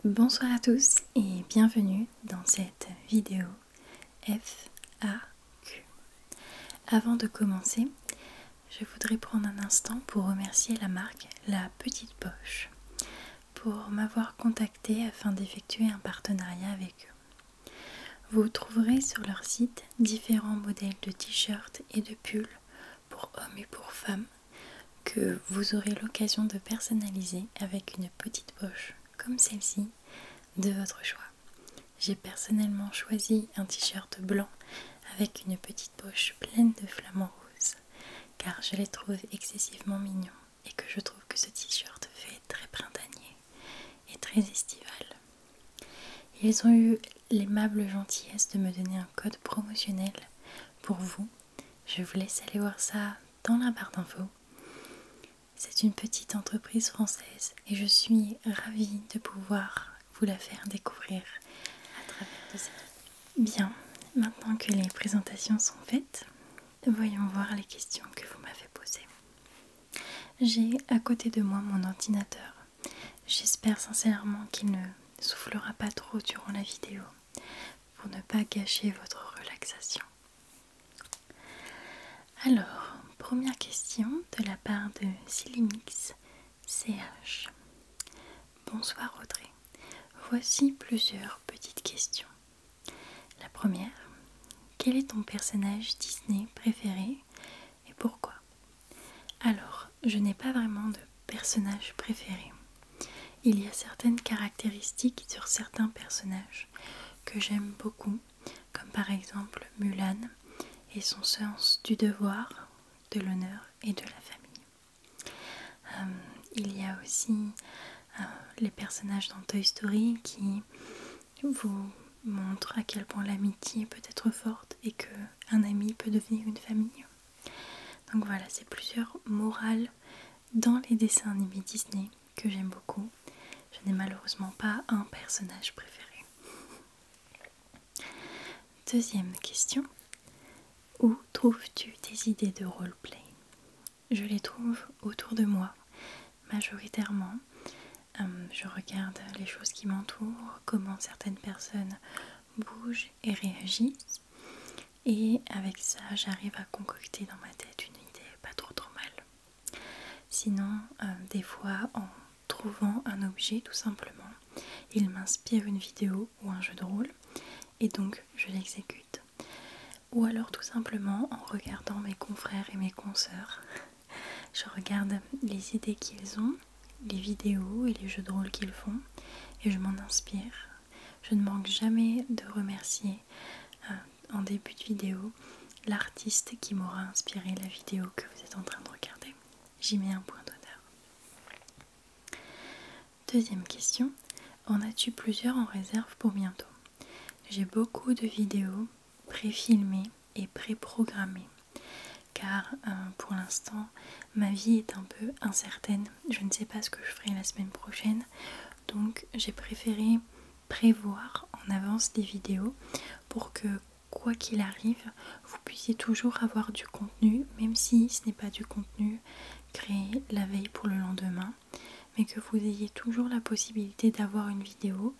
Bonsoir à tous et bienvenue dans cette vidéo FAQ. Avant de commencer, je voudrais prendre un instant pour remercier la marque La Petite Poche pour m'avoir contacté afin d'effectuer un partenariat avec eux. Vous trouverez sur leur site différents modèles de t-shirts et de pulls pour hommes et pour femmes que vous aurez l'occasion de personnaliser avec une petite poche comme celle-ci de votre choix. J'ai personnellement choisi un t-shirt blanc avec une petite poche pleine de flamants roses car je les trouve excessivement mignons et que je trouve que ce t-shirt fait très printanier et très estival. Ils ont eu l'aimable gentillesse de me donner un code promotionnel pour vous. Je vous laisse aller voir ça dans la barre d'infos. C'est une petite entreprise française et je suis ravie de pouvoir vous la faire découvrir à travers de cette vidéo. Bien, maintenant que les présentations sont faites, voyons voir les questions que vous m'avez posées. J'ai à côté de moi mon ordinateur. J'espère sincèrement qu'il ne soufflera pas trop durant la vidéo pour ne pas gâcher votre relaxation. Alors, première question de la part de Silimix CH. Bonsoir Audrey. Voici plusieurs petites questions. La première, quel est ton personnage Disney préféré et pourquoi? Alors, je n'ai pas vraiment de personnage préféré. Il y a certaines caractéristiques sur certains personnages que j'aime beaucoup, comme par exemple Mulan et son sens du devoir, de l'honneur et de la famille. Il y a aussi les personnages dans Toy Story qui vous montrent à quel point l'amitié peut être forte et qu'un ami peut devenir une famille. Donc voilà, c'est plusieurs morales dans les dessins animés Disney que j'aime beaucoup. Je n'ai malheureusement pas un personnage préféré. Deuxième question. Où trouves-tu tes idées de roleplay? Je les trouve autour de moi, majoritairement. Je regarde les choses qui m'entourent, comment certaines personnes bougent et réagissent. Et avec ça, j'arrive à concocter dans ma tête une idée pas trop mal. Sinon, des fois, en trouvant un objet tout simplement, il m'inspire une vidéo ou un jeu de rôle et donc je l'exécute. Ou alors tout simplement en regardant mes confrères et mes consoeurs. Je regarde les idées qu'ils ont, les vidéos et les jeux de rôle qu'ils font et je m'en inspire. Je ne manque jamais de remercier en début de vidéo l'artiste qui m'aura inspiré la vidéo que vous êtes en train de regarder. J'y mets un point d'honneur. Deuxième question, en as-tu plusieurs en réserve pour bientôt? J'ai beaucoup de vidéos pré-filmées et pré-programmées car pour l'instant ma vie est un peu incertaine. Je ne sais pas ce que je ferai la semaine prochaine, donc j'ai préféré prévoir en avance des vidéos pour que quoi qu'il arrive, vous puissiez toujours avoir du contenu, même si ce n'est pas du contenu créé la veille pour le lendemain, mais que vous ayez toujours la possibilité d'avoir une vidéo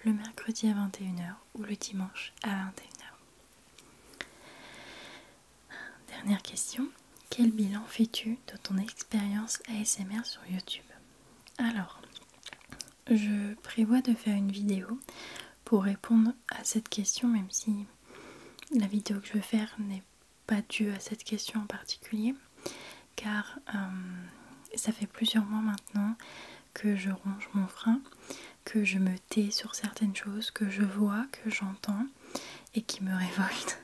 le mercredi à 21h ou le dimanche à 21h. Dernière question, quel bilan fais-tu de ton expérience ASMR sur YouTube? Alors, je prévois de faire une vidéo pour répondre à cette question, même si la vidéo que je vais faire n'est pas due à cette question en particulier, car ça fait plusieurs mois maintenant que je ronge mon frein, que je me tais sur certaines choses que je vois, que j'entends et qui me révoltent.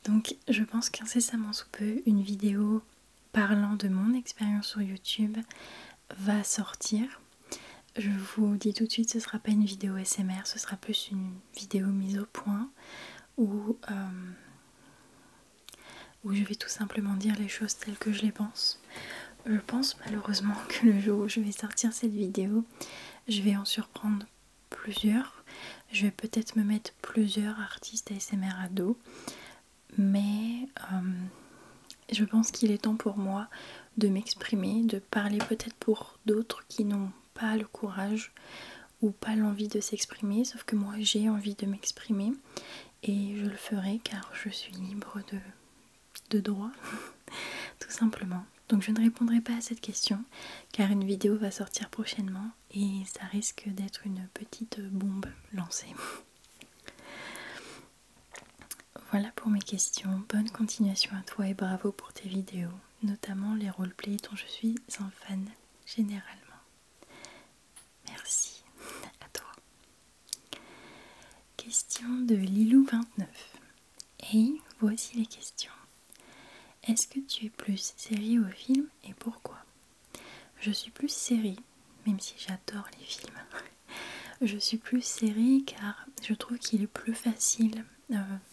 Donc je pense qu'incessamment sous peu, une vidéo parlant de mon expérience sur YouTube va sortir. Je vous dis tout de suite, ce ne sera pas une vidéo ASMR, ce sera plus une vidéo mise au point où je vais tout simplement dire les choses telles que je les pense. Je pense malheureusement que le jour où je vais sortir cette vidéo, je vais en surprendre plusieurs. Je vais peut-être me mettre plusieurs artistes ASMR à dos, mais je pense qu'il est temps pour moi de m'exprimer, de parler peut-être pour d'autres qui n'ont pas le courage ou pas l'envie de s'exprimer, sauf que moi j'ai envie de m'exprimer et je le ferai car je suis libre de droit, tout simplement. Donc je ne répondrai pas à cette question car une vidéo va sortir prochainement et ça risque d'être une petite bombe lancée. Voilà pour mes questions. Bonne continuation à toi et bravo pour tes vidéos, notamment les roleplays dont je suis un fan généralement. Merci à toi. Question de Lilou29. Hey, voici les questions. Est-ce que tu es plus série ou film et pourquoi? Je suis plus série, même si j'adore les films. Je suis plus série car je trouve qu'il est plus facile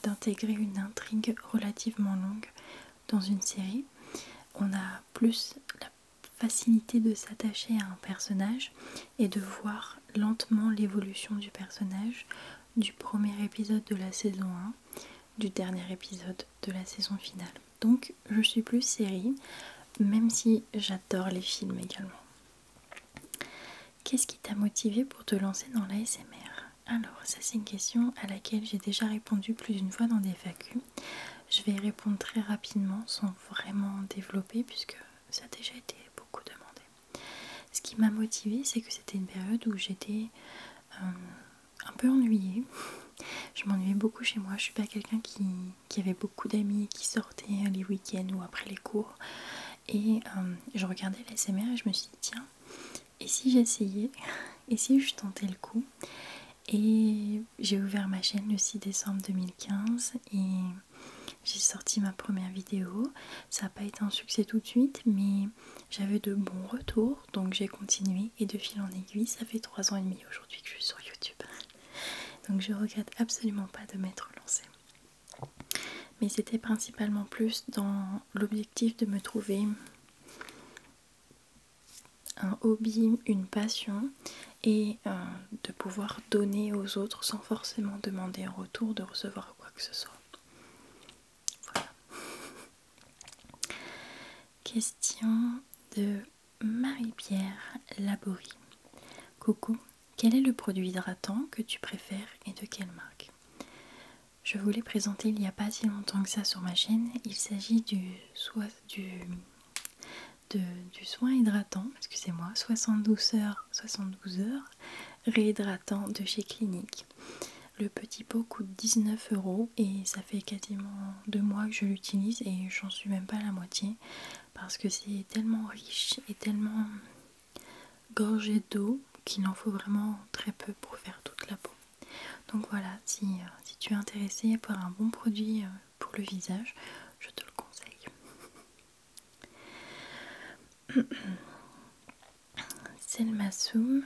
d'intégrer une intrigue relativement longue dans une série. On a plus la facilité de s'attacher à un personnage et de voir lentement l'évolution du personnage du premier épisode de la saison 1, du dernier épisode de la saison finale. Donc je suis plus série, même si j'adore les films également. Qu'est-ce qui t'a motivé pour te lancer dans l'ASMR? Alors ça c'est une question à laquelle j'ai déjà répondu plus d'une fois dans des FAQ. Je vais répondre très rapidement sans vraiment développer puisque ça a déjà été beaucoup demandé. Ce qui m'a motivée, c'est que c'était une période où j'étais un peu ennuyée. Je m'ennuyais beaucoup chez moi. Je suis pas quelqu'un qui avait beaucoup d'amis qui sortaient les week-ends ou après les cours. Et je regardais l'ASMR et je me suis dit tiens, et si j'essayais? Et si je tentais le coup? Et j'ai ouvert ma chaîne le 6 décembre 2015 et j'ai sorti ma première vidéo. Ça n'a pas été un succès tout de suite, mais j'avais de bons retours, donc j'ai continué et de fil en aiguille, ça fait 3 ans et demi aujourd'hui que je suis sur YouTube. Donc je regrette absolument pas de m'être lancée. Mais c'était principalement plus dans l'objectif de me trouver un hobby, une passion et de pouvoir donner aux autres sans forcément demander en retour de recevoir quoi que ce soit. Voilà. Question de Marie-Pierre Laborie. Coucou, quel est le produit hydratant que tu préfères et de quelle marque? Je vous l'ai présenté il n'y a pas si longtemps que ça sur ma chaîne. Il s'agit du soin hydratant, excusez-moi, 72 heures réhydratant de chez Clinique. Le petit pot coûte 19 € et ça fait quasiment 2 mois que je l'utilise et j'en suis même pas à la moitié parce que c'est tellement riche et tellement gorgé d'eau qu'il en faut vraiment très peu pour faire toute la peau. Donc voilà, si tu es intéressé par un bon produit pour le visage, je te le conseille. Selma Soum.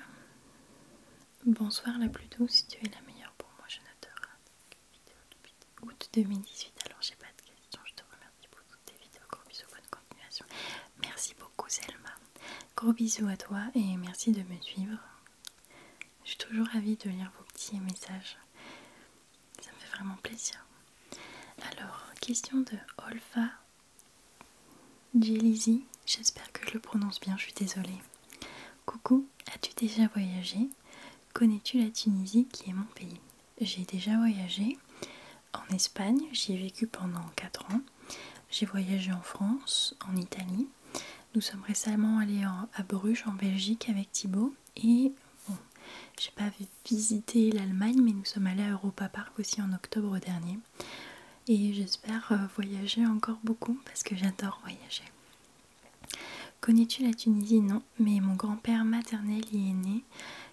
Bonsoir la plus douce, tu es la meilleure pour moi, je n'adore août 2018. Alors j'ai pas de questions, je te remercie pour toutes tes vidéos, gros bisous, bonne continuation. Merci beaucoup Selma, gros bisous à toi et merci de me suivre. Je suis toujours ravie de lire vos petits messages, ça me fait vraiment plaisir. Alors, question de Olfa Jelizi, j'espère que je le prononce bien, je suis désolée. Coucou, as-tu déjà voyagé? Connais-tu la Tunisie qui est mon pays? J'ai déjà voyagé en Espagne, j'y ai vécu pendant 4 ans. J'ai voyagé en France, en Italie. Nous sommes récemment allés à Bruges en Belgique avec Thibaut. Et bon, j'ai pas visité l'Allemagne, mais nous sommes allés à Europa Park aussi en octobre dernier. Et j'espère voyager encore beaucoup parce que j'adore voyager. Connais-tu la Tunisie? Non, mais mon grand-père maternel y est né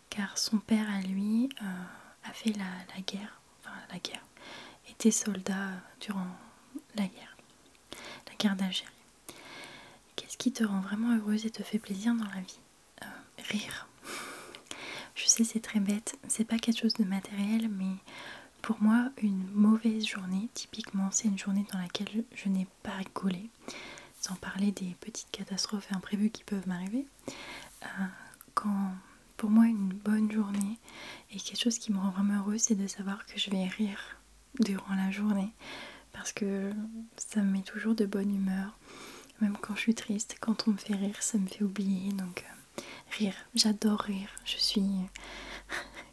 car son père à lui a fait la guerre, était soldat durant la guerre d'Algérie. Qu'est-ce qui te rend vraiment heureuse et te fait plaisir dans la vie? Rire. Je sais, c'est très bête, c'est pas quelque chose de matériel, mais pour moi, une mauvaise journée, typiquement, c'est une journée dans laquelle je n'ai pas rigolé, sans parler des petites catastrophes et imprévues qui peuvent m'arriver. Pour moi, une bonne journée et quelque chose qui me rend vraiment heureuse, c'est de savoir que je vais rire durant la journée parce que ça me met toujours de bonne humeur. Même quand je suis triste, quand on me fait rire, ça me fait oublier. Donc rire, j'adore rire. Je suis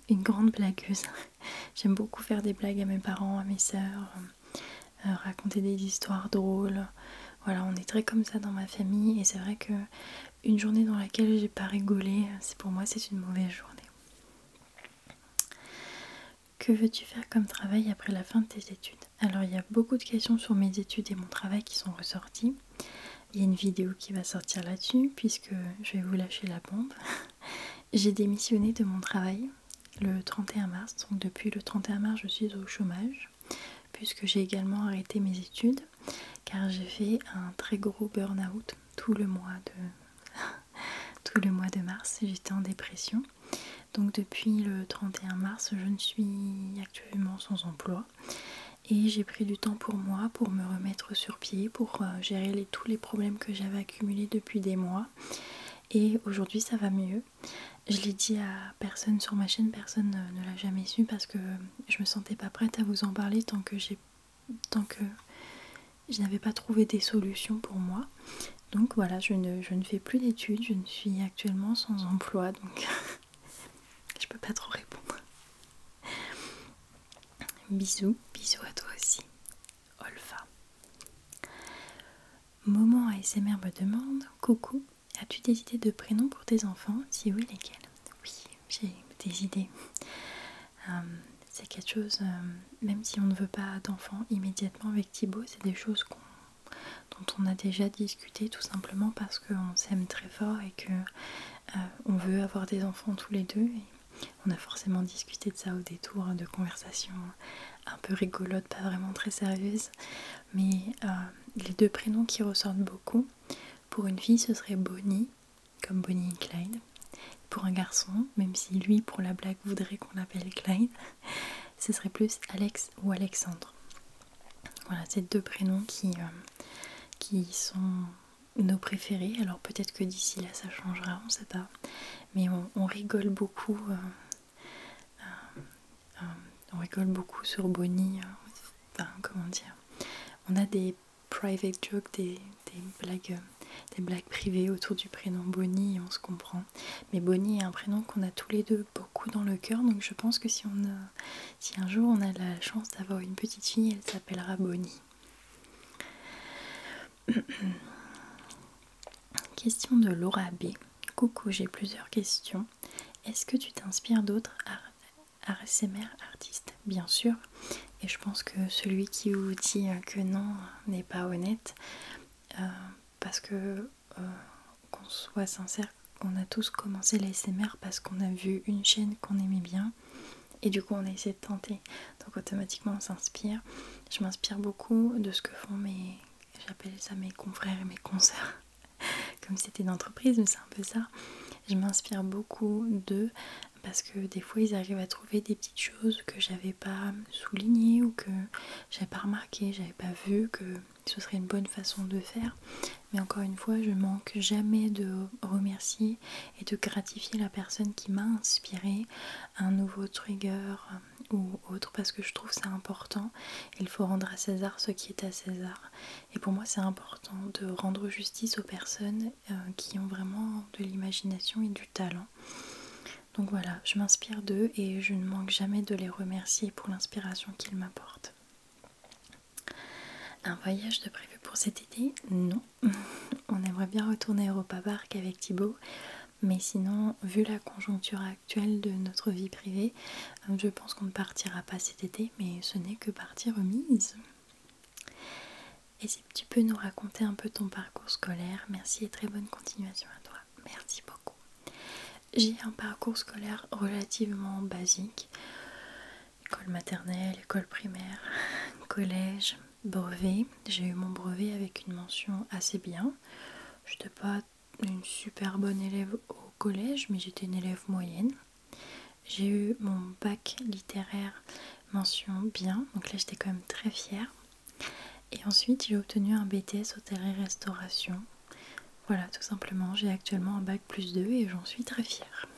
une grande blagueuse. J'aime beaucoup faire des blagues à mes parents, à mes sœurs, raconter des histoires drôles. Voilà, on est très comme ça dans ma famille et c'est vrai que une journée dans laquelle j'ai pas rigolé, pour moi c'est une mauvaise journée. Que veux-tu faire comme travail après la fin de tes études? Alors il y a beaucoup de questions sur mes études et mon travail qui sont ressorties. Il y a une vidéo qui va sortir là-dessus puisque je vais vous lâcher la bombe. J'ai démissionné de mon travail le 31 mars, donc depuis le 31 mars je suis au chômage puisque j'ai également arrêté mes études car j'ai fait un très gros burn-out tout le mois de mars, j'étais en dépression. Donc depuis le 31 mars, je ne suis actuellement sans emploi et j'ai pris du temps pour moi, pour me remettre sur pied, pour gérer tous les problèmes que j'avais accumulés depuis des mois. Et aujourd'hui ça va mieux. Je l'ai dit à personne sur ma chaîne, personne ne l'a jamais su parce que je me sentais pas prête à vous en parler tant que je n'avais pas trouvé des solutions pour moi. Donc voilà, je ne fais plus d'études, je ne suis actuellement sans emploi, donc je peux pas trop répondre. Bisous, bisous à toi aussi. Olfa. Moment ASMR me demande: coucou, as-tu des idées de prénoms pour tes enfants? Si oui, lesquels? Oui, j'ai des idées. C'est quelque chose, même si on ne veut pas d'enfants immédiatement avec Thibaut, c'est des choses dont on a déjà discuté tout simplement parce qu'on s'aime très fort et que on veut avoir des enfants tous les deux. Et on a forcément discuté de ça au détour de conversations un peu rigolotes, pas vraiment très sérieuses. Mais les deux prénoms qui ressortent beaucoup, pour une fille ce serait Bonnie, comme Bonnie et Clyde. Pour un garçon, même si lui pour la blague voudrait qu'on l'appelle Clyde, ce serait plus Alex ou Alexandre. Voilà, c'est deux prénoms qui sont nos préférés. Alors peut-être que d'ici là ça changera, on sait pas. Mais on rigole beaucoup. On rigole beaucoup sur Bonnie. Enfin, comment dire, on a des private jokes, des blagues privées autour du prénom Bonnie et on se comprend. Mais Bonnie est un prénom qu'on a tous les deux beaucoup dans le cœur, donc je pense que si un jour on a la chance d'avoir une petite fille, elle s'appellera Bonnie. Question de Laura B. Coucou, j'ai plusieurs questions. Est-ce que tu t'inspires d'autres ASMR artistes? Bien sûr. Et je pense que celui qui vous dit que non n'est pas honnête. Parce que, qu'on soit sincère, on a tous commencé l'ASMR parce qu'on a vu une chaîne qu'on aimait bien. Et du coup on a essayé de tenter. Donc automatiquement on s'inspire. Je m'inspire beaucoup de ce que font j'appelle ça mes confrères et mes consoeurs. Comme c'était une entreprise, mais c'est un peu ça. Je m'inspire beaucoup d'eux parce que des fois ils arrivent à trouver des petites choses que j'avais pas soulignées ou que j'avais pas remarqué, j'avais pas vu que ce serait une bonne façon de faire. Mais encore une fois, je manque jamais de remercier et de gratifier la personne qui m'a inspiré un nouveau trigger ou autre, parce que je trouve ça important. Il faut rendre à César ce qui est à César. Et pour moi c'est important de rendre justice aux personnes qui ont vraiment de l'imagination et du talent. Donc voilà, je m'inspire d'eux et je ne manque jamais de les remercier pour l'inspiration qu'ils m'apportent. Un voyage de prévu pour cet été? Non. On aimerait bien retourner à Europa Park avec Thibaut, mais sinon, vu la conjoncture actuelle de notre vie privée, je pense qu'on ne partira pas cet été, mais ce n'est que partie remise. Et si tu peux nous raconter un peu ton parcours scolaire? Merci et très bonne continuation à toi. Merci beaucoup. J'ai un parcours scolaire relativement basique. École maternelle, école primaire, collège, brevet. J'ai eu mon brevet avec une mention assez bien. Je n'étais pas une super bonne élève au collège, mais j'étais une élève moyenne. J'ai eu mon bac littéraire mention bien, donc là j'étais quand même très fière. Et ensuite j'ai obtenu un BTS hôtellerie-restauration. Voilà, tout simplement, j'ai actuellement un bac +2 et j'en suis très fière.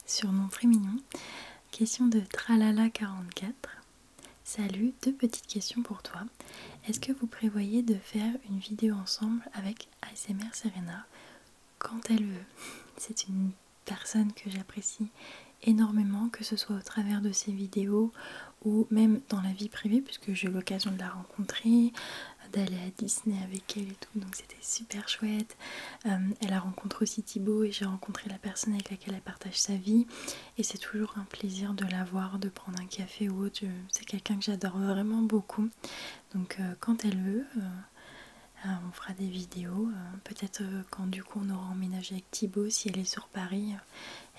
Surnom très mignon. Question de Tralala44. Salut, deux petites questions pour toi. Est-ce que vous prévoyez de faire une vidéo ensemble avec ASMR Serena? quand elle veut. C'est une personne que j'apprécie énormément, que ce soit au travers de ses vidéos ou même dans la vie privée, puisque j'ai eu l'occasion de la rencontrer, d'aller à Disney avec elle et tout, donc c'était super chouette. Elle a rencontré aussi Thibaut et j'ai rencontré la personne avec laquelle elle partage sa vie, et c'est toujours un plaisir de la voir, de prendre un café ou autre. C'est quelqu'un que j'adore vraiment beaucoup, donc quand elle veut, on fera des vidéos. Peut-être quand du coup on aura emménagé avec Thibaut, si elle est sur Paris,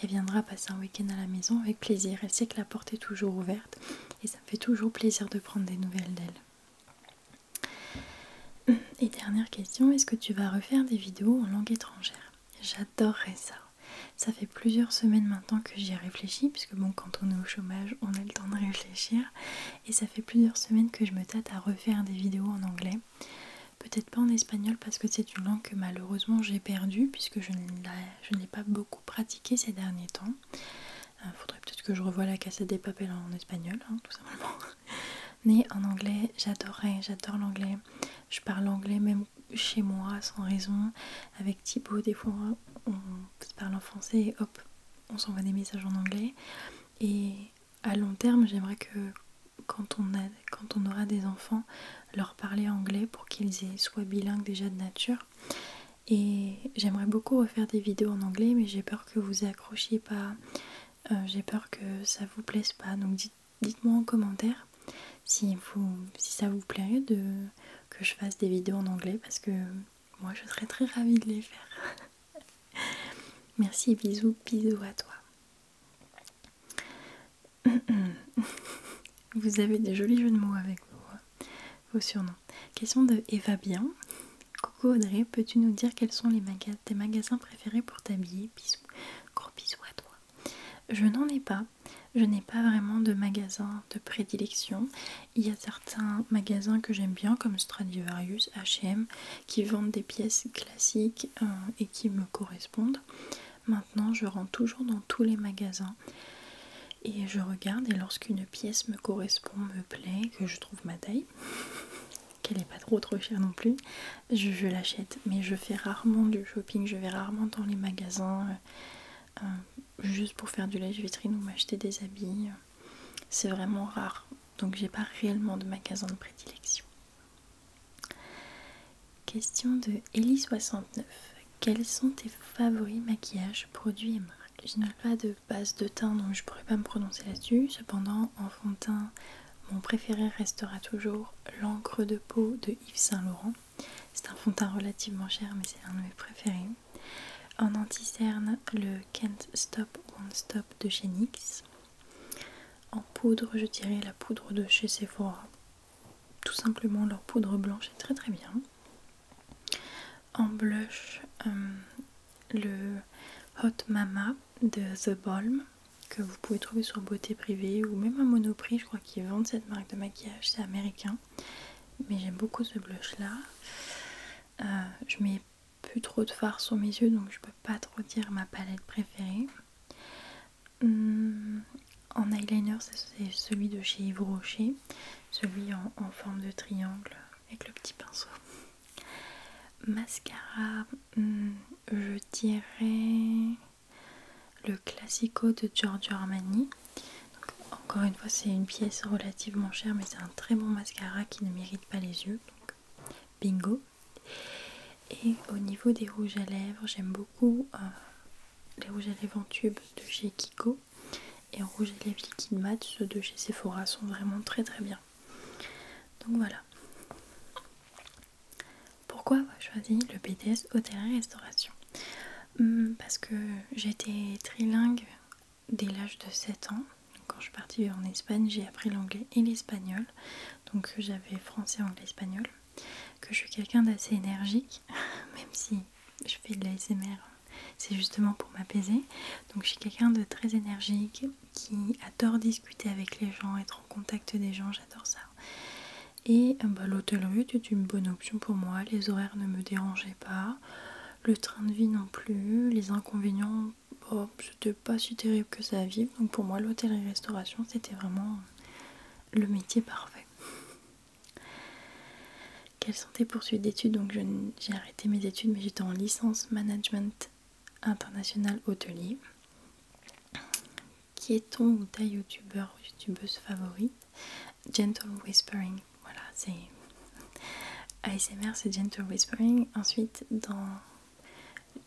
elle viendra passer un week-end à la maison avec plaisir. Elle sait que la porte est toujours ouverte et ça me fait toujours plaisir de prendre des nouvelles d'elle. Et dernière question, est-ce que tu vas refaire des vidéos en langue étrangère? J'adorerais ça. Ça fait plusieurs semaines maintenant que j'y réfléchis, puisque bon, quand on est au chômage, on a le temps de réfléchir. Et ça fait plusieurs semaines que je me tâte à refaire des vidéos en anglais. Peut-être pas en espagnol parce que c'est une langue que malheureusement j'ai perdue, puisque je ne l'ai pas beaucoup pratiquée ces derniers temps. Faudrait peut-être que je revoie la Casa de Papel en espagnol, hein, tout simplement. Mais en anglais, j'adore l'anglais. Je parle anglais même chez moi sans raison. Avec Thibaut, des fois on se parle en français et hop, on s'envoie des messages en anglais. Et à long terme, j'aimerais que quand on aura des enfants, leur parler anglais pour qu'ils soient bilingues déjà de nature. Et j'aimerais beaucoup refaire des vidéos en anglais, mais j'ai peur que vous accrochiez pas, j'ai peur que ça vous plaise pas. Donc dites-moi en commentaire si ça vous plairait que je fasse des vidéos en anglais, parce que moi je serais très ravie de les faire. Merci et bisous à toi. Vous avez des jolis jeux de mots avec vos surnoms. Question de Eva Bien. Coucou Audrey, peux-tu nous dire quels sont tes magasins préférés pour t'habiller? Bisous. Gros bisous à toi. Je n'en ai pas. Je n'ai pas vraiment de magasin de prédilection. Il y a certains magasins que j'aime bien comme Stradivarius, H&M, qui vendent des pièces classiques et qui me correspondent. Maintenant, je rentre toujours dans tous les magasins et je regarde, et lorsqu'une pièce me correspond, me plaît, que je trouve ma taille, qu'elle n'est pas trop chère non plus, je l'achète. Mais je fais rarement du shopping, je vais rarement dans les magasins juste pour faire du lèche-vitrine ou m'acheter des habits. C'est vraiment rare, donc j'ai pas réellement de magasin de prédilection. Question de Ellie69. Quels sont tes favoris maquillages, produits et marques? Je n'ai pas de base de teint, donc je pourrais pas me prononcer là-dessus. Cependant, en fond de teint, mon préféré restera toujours l'encre de peau de Yves Saint Laurent. C'est un fond de teint relativement cher, mais c'est un de mes préférés. En anti-cerne, le Can't Stop Won't Stop de chez NYX. En poudre, je dirais la poudre de chez Sephora. Tout simplement, leur poudre blanche est très très bien. En blush, le Hot Mama de The Balm, que vous pouvez trouver sur Beauté Privée ou même à Monoprix. Je crois qu'ils vendent cette marque de maquillage, c'est américain, mais j'aime beaucoup ce blush là. Je mets plus trop de fard sur mes yeux, donc je peux pas trop dire ma palette préférée. En eyeliner, c'est celui de chez Yves Rocher, celui en forme de triangle avec le petit pinceau. Mascara, je dirais le Classico de Giorgio Armani. Donc, encore une fois, c'est une pièce relativement chère, mais c'est un très bon mascara qui ne m'irrite pas les yeux, donc bingo. Et au niveau des rouges à lèvres, j'aime beaucoup les rouges à lèvres en tube de chez Kiko, et en rouge à lèvres liquide mat, ceux de chez Sephora sont vraiment très très bien. Donc voilà. Pourquoi avoir choisi le BTS hôtellerie-restauration? Parce que j'étais trilingue dès l'âge de 7 ans. Quand je suis partie en Espagne, j'ai appris l'anglais et l'espagnol. Donc j'avais français, anglais, espagnol. Que je suis quelqu'un d'assez énergique, même si je fais de l'ASMR, c'est justement pour m'apaiser. Donc je suis quelqu'un de très énergique, qui adore discuter avec les gens, être en contact des gens, j'adore ça. Et l'hôtellerie était une bonne option pour moi, les horaires ne me dérangeaient pas, le train de vie non plus, les inconvénients, c'était pas si terrible que ça à vivre. Donc pour moi, l'hôtellerie-restauration, c'était vraiment le métier parfait. Quelles sont tes poursuites d'études? Donc j'ai arrêté mes études, mais j'étais en licence management international hôtelier. Qui est ton ou ta youtubeur ou youtubeuse favorite? Gentle Whispering, voilà, c'est ASMR, c'est Gentle Whispering. Ensuite, dans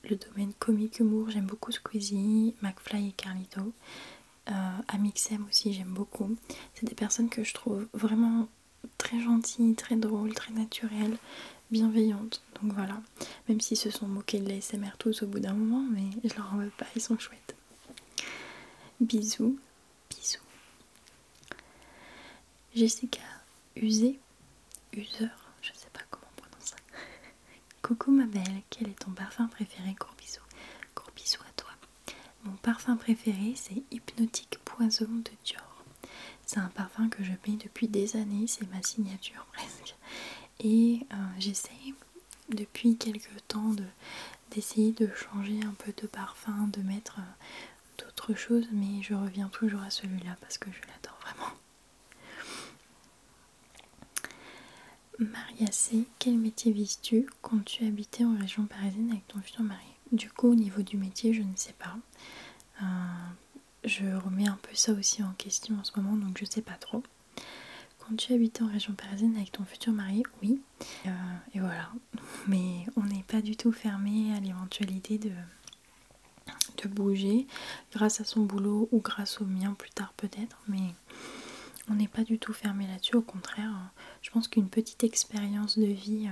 le domaine comique humour, j'aime beaucoup Squeezie, McFly et Carlito. Amixem aussi, j'aime beaucoup. C'est des personnes que je trouve vraiment très gentilles, très drôles, très naturelles, bienveillantes. Donc voilà, même s'ils se sont moqués de l'ASMR tous au bout d'un moment, mais je leur en veux pas, ils sont chouettes. Bisous, bisous. Jessica User, je sais pas comment on prononce ça. Coucou ma belle, quel est ton parfum préféré? Gros bisous à toi. Mon parfum préféré c'est Hypnotique Poison de Dior. C'est un parfum que je mets depuis des années, c'est ma signature presque. Et j'essaye depuis quelques temps d'essayer de changer un peu de parfum, de mettre d'autres choses, mais je reviens toujours à celui-là parce que je l'adore vraiment. Maria C, quel métier vises-tu? Comptes-tu habiter en région parisienne avec ton futur mari? Du coup, au niveau du métier, je ne sais pas. Je remets un peu ça aussi en question en ce moment, donc je sais pas trop. Comptes-tu habiter en région parisienne avec ton futur mari? Oui. Et voilà. Mais on n'est pas du tout fermé à l'éventualité de bouger grâce à son boulot ou grâce au mien plus tard peut-être, mais on n'est pas du tout fermé là-dessus. Au contraire, je pense qu'une petite expérience de vie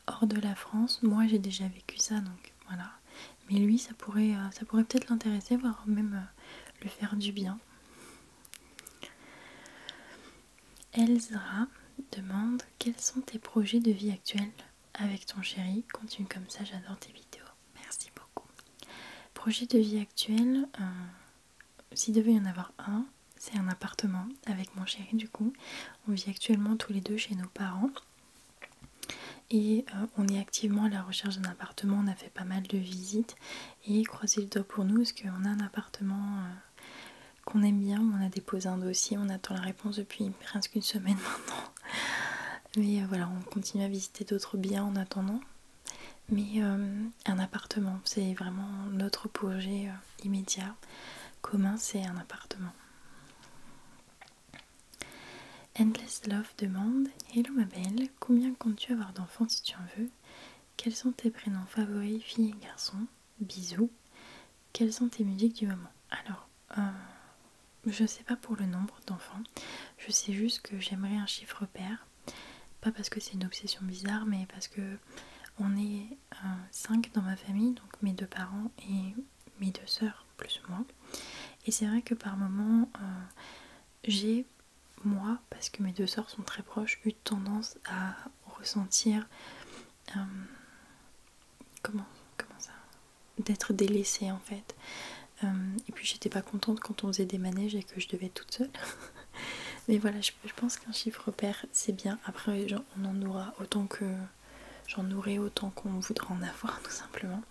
hors de la France, moi j'ai déjà vécu ça, donc voilà. Mais lui, ça pourrait peut-être l'intéresser, voire même lui faire du bien. Elzra demande quels sont tes projets de vie actuels avec ton chéri. Continue comme ça, j'adore tes vidéos. Merci beaucoup. Projet de vie actuel, s'il devait y en avoir un, c'est un appartement avec mon chéri du coup. On vit actuellement tous les deux chez nos parents. Et on est activement à la recherche d'un appartement, on a fait pas mal de visites et croisez le doigt pour nous parce qu'on a un appartement qu'on aime bien, on a déposé un dossier, on attend la réponse depuis presque une semaine maintenant. Mais voilà, on continue à visiter d'autres biens en attendant. Mais un appartement, c'est vraiment notre projet immédiat, commun, c'est un appartement. Endless Love demande: hello ma belle, combien comptes-tu avoir d'enfants si tu en veux? Quels sont tes prénoms favoris, filles et garçons? Bisous. Quelles sont tes musiques du moment? Alors, je sais pas pour le nombre d'enfants, je sais juste que j'aimerais un chiffre pair. Pas parce que c'est une obsession bizarre, mais parce que on est 5 dans ma famille, donc mes 2 parents et mes 2 sœurs, plus ou moins. Et c'est vrai que par moment, j'ai, moi, parce que mes 2 sœurs sont très proches, eu tendance à ressentir comment ça, d'être délaissée en fait. Et puis j'étais pas contente quand on faisait des manèges et que je devais être toute seule. Mais voilà, je pense qu'un chiffre pair c'est bien. Après on en aura autant que j'en aurai autant qu'on voudra en avoir tout simplement.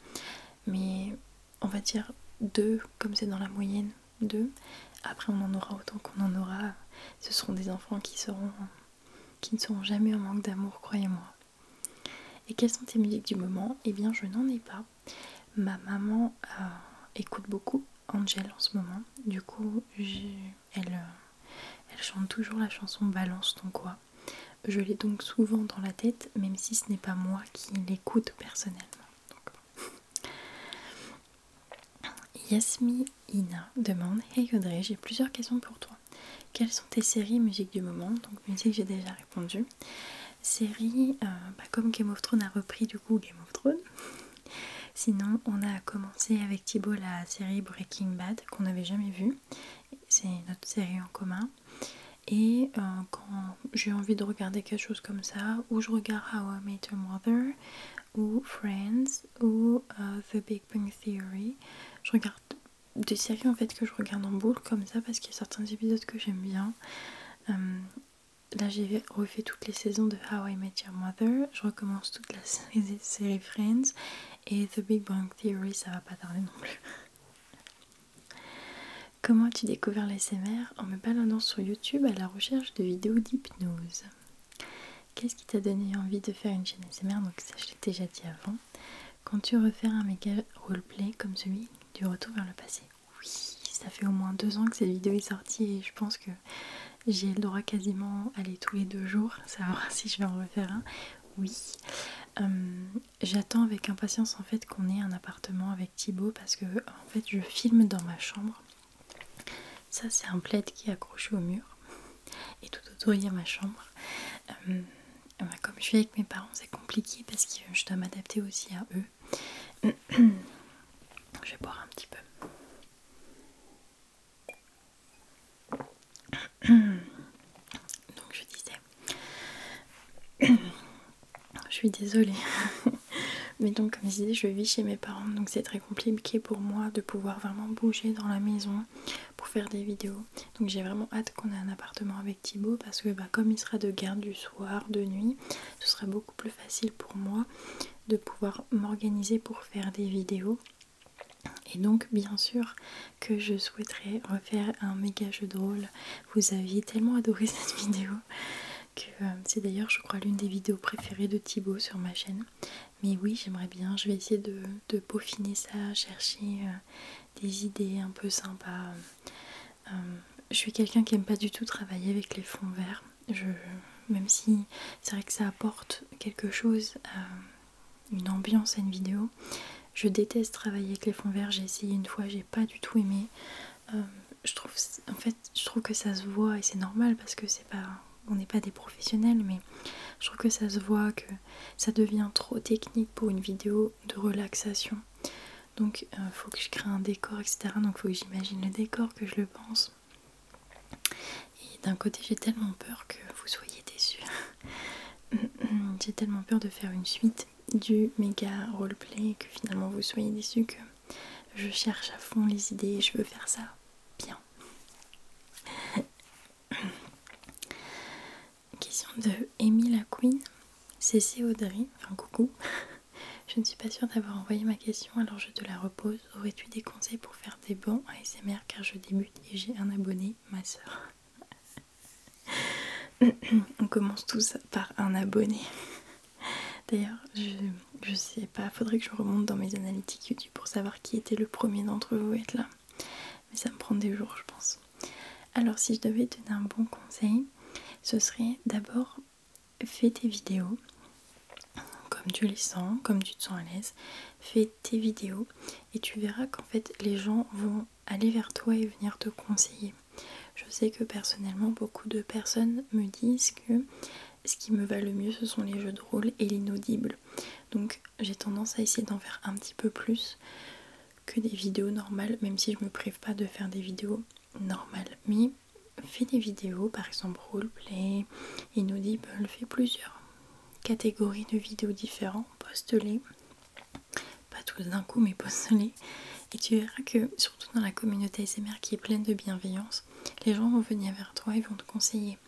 Mais on va dire 2 comme c'est dans la moyenne, 2. Après on en aura autant qu'on en aura. Ce seront des enfants qui ne seront jamais en manque d'amour, croyez-moi. Et quelles sont tes musiques du moment? Eh bien je n'en ai pas. Ma maman écoute beaucoup Angel en ce moment. Du coup elle chante toujours la chanson Balance ton quoi. Je l'ai donc souvent dans la tête, même si ce n'est pas moi qui l'écoute personnellement. Yasmina demande: hey Audrey, j'ai plusieurs questions pour toi. Quelles sont tes séries et musiques du moment? Donc musique j'ai déjà répondu. Série, comme Game of Thrones a repris du coup Game of Thrones. Sinon on a commencé avec Thibaut la série Breaking Bad qu'on n'avait jamais vue. C'est notre série en commun. Et quand j'ai envie de regarder quelque chose comme ça, ou je regarde How I Met Your Mother, ou Friends, ou The Big Bang Theory. Je regarde des séries en fait que je regarde en boucle comme ça parce qu'il y a certains épisodes que j'aime bien. Là j'ai refait toutes les saisons de How I Met Your Mother, je recommence toute la série Friends, et The Big Bang Theory ça va pas tarder non plus. Comment as-tu découvert l'ASMR? En me baladant sur YouTube à la recherche de vidéos d'hypnose. Qu'est-ce qui t'a donné envie de faire une chaîne ASMR? Donc ça je l'ai déjà dit avant. Comptes-tu refaire un méga roleplay comme celui du retour vers le passé? Oui, ça fait au moins 2 ans que cette vidéo est sortie et je pense que j'ai le droit quasiment à aller tous les 2 jours, savoir si je vais en refaire un. Oui, j'attends avec impatience en fait qu'on ait un appartement avec Thibaut parce que en fait je filme dans ma chambre. Ça c'est un plaid qui est accroché au mur et tout autour il y a ma chambre. Comme je suis avec mes parents c'est compliqué parce que je dois m'adapter aussi à eux. Je vais boire un petit peu. Donc je disais, je suis désolée. Mais donc comme je disais, je vis chez mes parents, donc c'est très compliqué pour moi de pouvoir vraiment bouger dans la maison pour faire des vidéos. Donc j'ai vraiment hâte qu'on ait un appartement avec Thibaut parce que comme il sera de garde du soir, de nuit, ce sera beaucoup plus facile pour moi de pouvoir m'organiser pour faire des vidéos. Et donc bien sûr que je souhaiterais refaire un méga jeu de rôle. Vous aviez tellement adoré cette vidéo que c'est d'ailleurs je crois l'une des vidéos préférées de Thibaut sur ma chaîne. Mais oui, j'aimerais bien, je vais essayer de peaufiner ça, chercher des idées un peu sympas. Je suis quelqu'un qui aime pas du tout travailler avec les fonds verts. Même si c'est vrai que ça apporte quelque chose, une ambiance à une vidéo, je déteste travailler avec les fonds verts. J'ai essayé une fois, j'ai pas du tout aimé. Je trouve que ça se voit et c'est normal parce que on n'est pas des professionnels, mais je trouve que ça se voit que ça devient trop technique pour une vidéo de relaxation. Donc faut que je crée un décor, etc. Donc faut que j'imagine le décor, que je le pense. Et d'un côté j'ai tellement peur que vous soyez déçus. J'ai tellement peur de faire une suite du méga roleplay que finalement vous soyez déçus, que je cherche à fond les idées et je veux faire ça bien. Question de Amy la Queen. CC Audrey, enfin coucou. Je ne suis pas sûre d'avoir envoyé ma question, alors je te la repose. Aurais-tu des conseils pour faire des bons ASMR car je débute et j'ai un abonné, ma soeur. On commence tous par un abonné. D'ailleurs, je sais pas, faudrait que je remonte dans mes analytiques YouTube pour savoir qui était le premier d'entre vous à être là. Mais ça me prend des jours, je pense. Alors, si je devais te donner un bon conseil, ce serait d'abord fais tes vidéos comme tu les sens, comme tu te sens à l'aise. Fais tes vidéos et tu verras qu'en fait les gens vont aller vers toi et venir te conseiller. Je sais que personnellement beaucoup de personnes me disent que ce qui me va le mieux ce sont les jeux de rôle et l'inaudible. Donc j'ai tendance à essayer d'en faire un petit peu plus que des vidéos normales, même si je me prive pas de faire des vidéos normales. Mais fais des vidéos, par exemple roleplay, inaudible, fais plusieurs catégories de vidéos différentes, poste-les, pas tous d'un coup mais poste-les, et tu verras que surtout dans la communauté ASMR qui est pleine de bienveillance, les gens vont venir vers toi et vont te conseiller.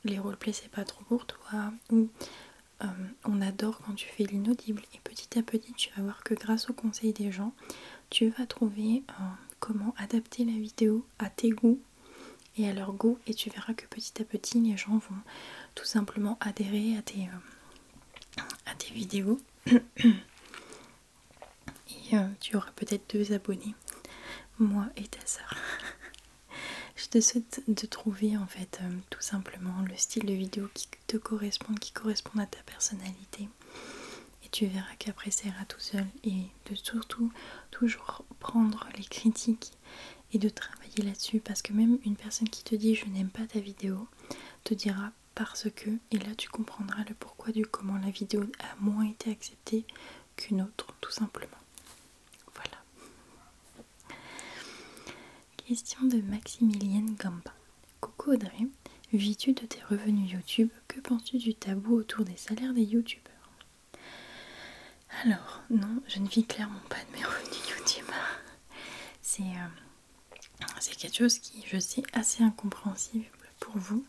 Les roleplays c'est pas trop pour toi, ou on adore quand tu fais l'inaudible, et petit à petit tu vas voir que grâce au conseil des gens tu vas trouver comment adapter la vidéo à tes goûts et à leur goût, et tu verras que petit à petit les gens vont tout simplement adhérer à tes vidéos et tu auras peut-être 2 abonnés, moi et ta soeur. Je te souhaite de trouver en fait tout simplement le style de vidéo qui te correspond, qui correspond à ta personnalité, et tu verras qu'après ça ira tout seul, et de surtout toujours prendre les critiques et de travailler là-dessus, parce que même une personne qui te dit je n'aime pas ta vidéo te dira parce que, et là tu comprendras le pourquoi du comment la vidéo a moins été acceptée qu'une autre, tout simplement. Voilà. Question de Maximilienne Gamba. Coucou Audrey, vis-tu de tes revenus YouTube? Que penses-tu du tabou autour des salaires des youtubeurs? Alors, non, je ne vis clairement pas de mes revenus YouTube. C'est quelque chose qui, je sais, assez incompréhensible pour vous,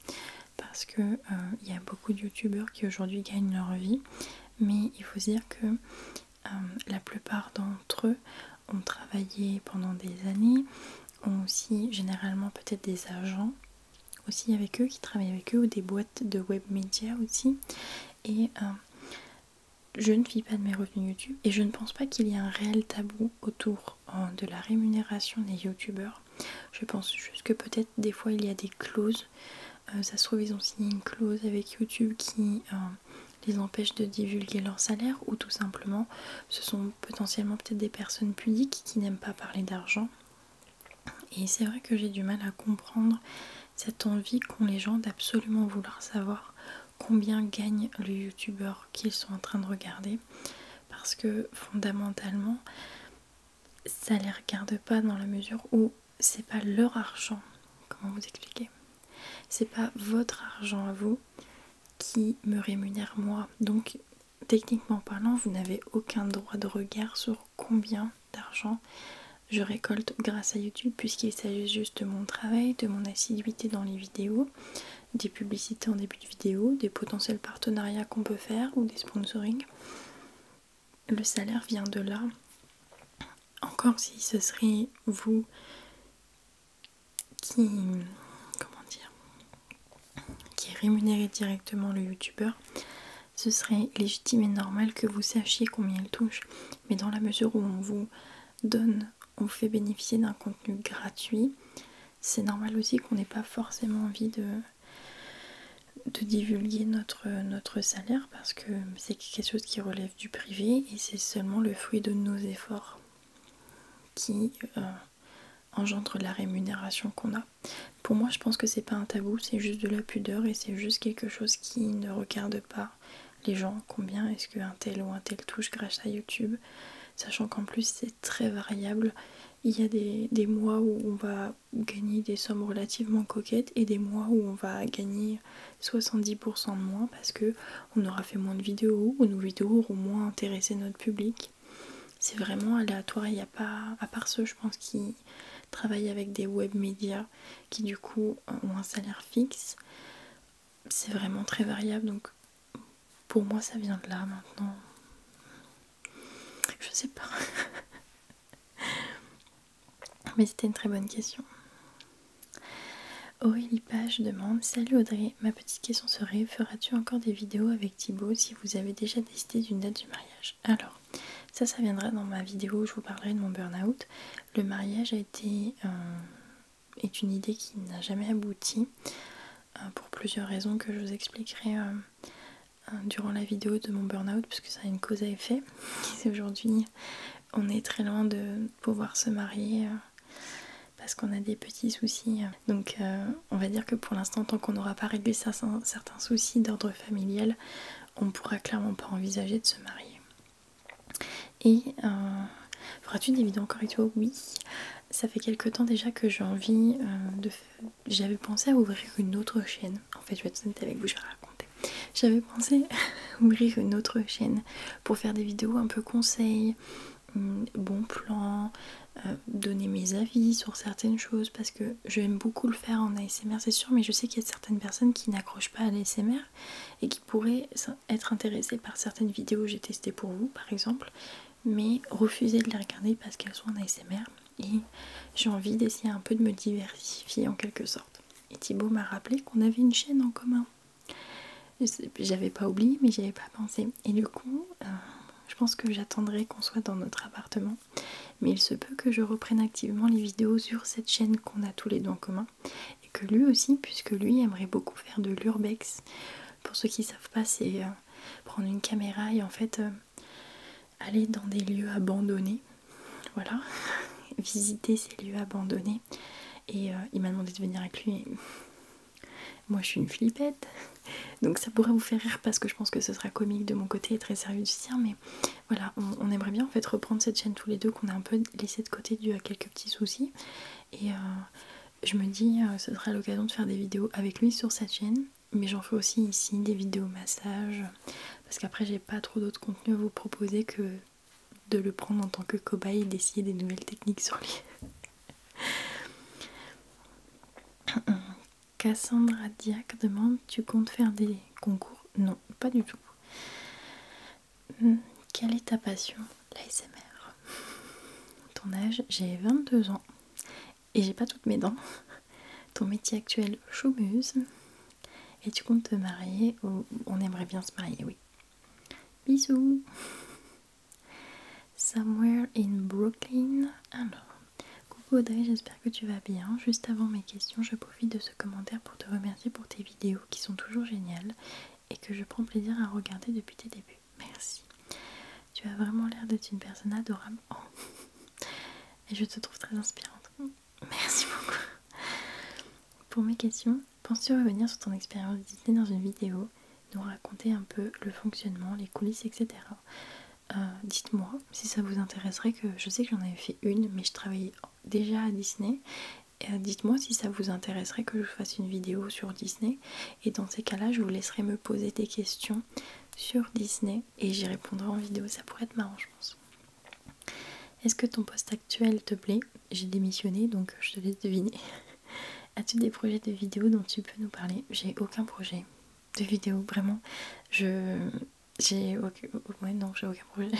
parce que il y a beaucoup de youtubeurs qui aujourd'hui gagnent leur vie, mais il faut se dire que la plupart d'entre eux ont travaillé pendant des années, ont aussi généralement peut-être des agents aussi avec eux, qui travaillent avec eux, ou des boîtes de web médias aussi, et je ne vis pas de mes revenus YouTube et je ne pense pas qu'il y ait un réel tabou autour de la rémunération des youtubeurs. Je pense juste que peut-être des fois il y a des clauses. Ça se trouve ils ont signé une clause avec YouTube qui les empêche de divulguer leur salaire, ou tout simplement ce sont potentiellement peut-être des personnes pudiques qui n'aiment pas parler d'argent. Et c'est vrai que j'ai du mal à comprendre cette envie qu'ont les gens d'absolument vouloir savoir combien gagne le youtubeur qu'ils sont en train de regarder, parce que fondamentalement ça les regarde pas dans la mesure où c'est pas leur argent. Comment vous expliquer? C'est pas votre argent à vous qui me rémunère moi, donc techniquement parlant vous n'avez aucun droit de regard sur combien d'argent je récolte grâce à YouTube, puisqu'il s'agit juste de mon travail, de mon assiduité dans les vidéos, des publicités en début de vidéo, des potentiels partenariats qu'on peut faire ou des sponsoring. Le salaire vient de là. Encore si ce serait vous qui, comment dire, qui rémunérez directement le youtubeur, ce serait légitime et normal que vous sachiez combien il touche. Mais dans la mesure où on vous donne, on vous fait bénéficier d'un contenu gratuit, c'est normal aussi qu'on n'ait pas forcément envie de divulguer notre salaire, parce que c'est quelque chose qui relève du privé et c'est seulement le fruit de nos efforts qui engendre la rémunération qu'on a. Pour moi, je pense que c'est pas un tabou, c'est juste de la pudeur et c'est juste quelque chose qui ne regarde pas les gens. Combien est-ce qu'un tel ou un tel touche grâce à YouTube, sachant qu'en plus c'est très variable. Il y a des mois où on va gagner des sommes relativement coquettes et des mois où on va gagner 70% de moins parce que on aura fait moins de vidéos ou nos vidéos auront moins intéressé notre public. C'est vraiment aléatoire. Il n'y a pas, à part ceux je pense qui travaillent avec des web médias qui du coup ont un salaire fixe, c'est vraiment très variable. Donc pour moi ça vient de là maintenant. Je sais pas. Mais c'était une très bonne question. Aurélie Page demande: salut Audrey, ma petite question serait, feras-tu encore des vidéos avec Thibaut si vous avez déjà décidé d'une date du mariage? Alors, ça viendra dans ma vidéo où je vous parlerai de mon burn-out. Le mariage est une idée qui n'a jamais abouti pour plusieurs raisons que je vous expliquerai durant la vidéo de mon burn-out, puisque ça a une cause à effet. C'est aujourd'hui, on est très loin de pouvoir se marier parce qu'on a des petits soucis. Donc on va dire que pour l'instant, tant qu'on n'aura pas réglé certains soucis d'ordre familial, on pourra clairement pas envisager de se marier. Et feras-tu des vidéos encore avec toi? Oui, ça fait quelques temps déjà que j'ai envie j'avais pensé à ouvrir une autre chaîne. En fait, je vais être honnête avec vous, je vais raconter. J'avais pensé à ouvrir une autre chaîne pour faire des vidéos un peu conseils, bons plans, donner mes avis sur certaines choses, parce que j'aime beaucoup le faire en ASMR, c'est sûr, mais je sais qu'il y a certaines personnes qui n'accrochent pas à l'ASMR et qui pourraient être intéressées par certaines vidéos que j'ai testées pour vous par exemple, mais refuser de les regarder parce qu'elles sont en ASMR. Et j'ai envie d'essayer un peu de me diversifier en quelque sorte. Et Thibaut m'a rappelé qu'on avait une chaîne en commun. J'avais pas oublié, mais j'y avais pas pensé. Et du coup, je pense que j'attendrai qu'on soit dans notre appartement. Mais il se peut que je reprenne activement les vidéos sur cette chaîne qu'on a tous les deux en commun. Et que lui aussi, puisque lui aimerait beaucoup faire de l'urbex. Pour ceux qui savent pas, c'est prendre une caméra et en fait aller dans des lieux abandonnés. Voilà. Visiter ces lieux abandonnés. Et il m'a demandé de venir avec lui. Et moi je suis une flippette, donc ça pourrait vous faire rire parce que je pense que ce sera comique de mon côté et très sérieux du sien, mais voilà, on aimerait bien en fait reprendre cette chaîne tous les deux qu'on a un peu laissé de côté dû à quelques petits soucis. Et je me dis ce sera l'occasion de faire des vidéos avec lui sur cette chaîne, mais j'en fais aussi ici des vidéos massage, parce qu'après j'ai pas trop d'autres contenus à vous proposer que de le prendre en tant que cobaye et d'essayer des nouvelles techniques sur lui. Cassandra Diac demande: tu comptes faire des concours? Non, pas du tout. Quelle est ta passion? L'ASMR. Ton âge? J'ai 22 ans et j'ai pas toutes mes dents. Ton métier actuel? Chômeuse. Et tu comptes te marier? On aimerait bien se marier, oui. Bisous. Somewhere in Brooklyn. Alors, coucou Audrey, j'espère que tu vas bien. Juste avant mes questions, je profite de ce commentaire pour te remercier pour tes vidéos qui sont toujours géniales et que je prends plaisir à regarder depuis tes débuts. Merci. Tu as vraiment l'air d'être une personne adorable. Oh. Et je te trouve très inspirante. Merci beaucoup. Pour mes questions, penses-tu revenir sur ton expérience Disney dans une vidéo, nous raconter un peu le fonctionnement, les coulisses, etc. Dites-moi si ça vous intéresserait, que je sais que j'en avais fait une, mais je travaillais déjà à Disney. Dites-moi si ça vous intéresserait que je fasse une vidéo sur Disney, et dans ces cas-là, je vous laisserai me poser des questions sur Disney et j'y répondrai en vidéo. Ça pourrait être marrant, je pense. Est-ce que ton poste actuel te plaît? J'ai démissionné, donc je te laisse deviner. As-tu des projets de vidéo dont tu peux nous parler? J'ai aucun projet de vidéo, vraiment. J'ai aucun projet.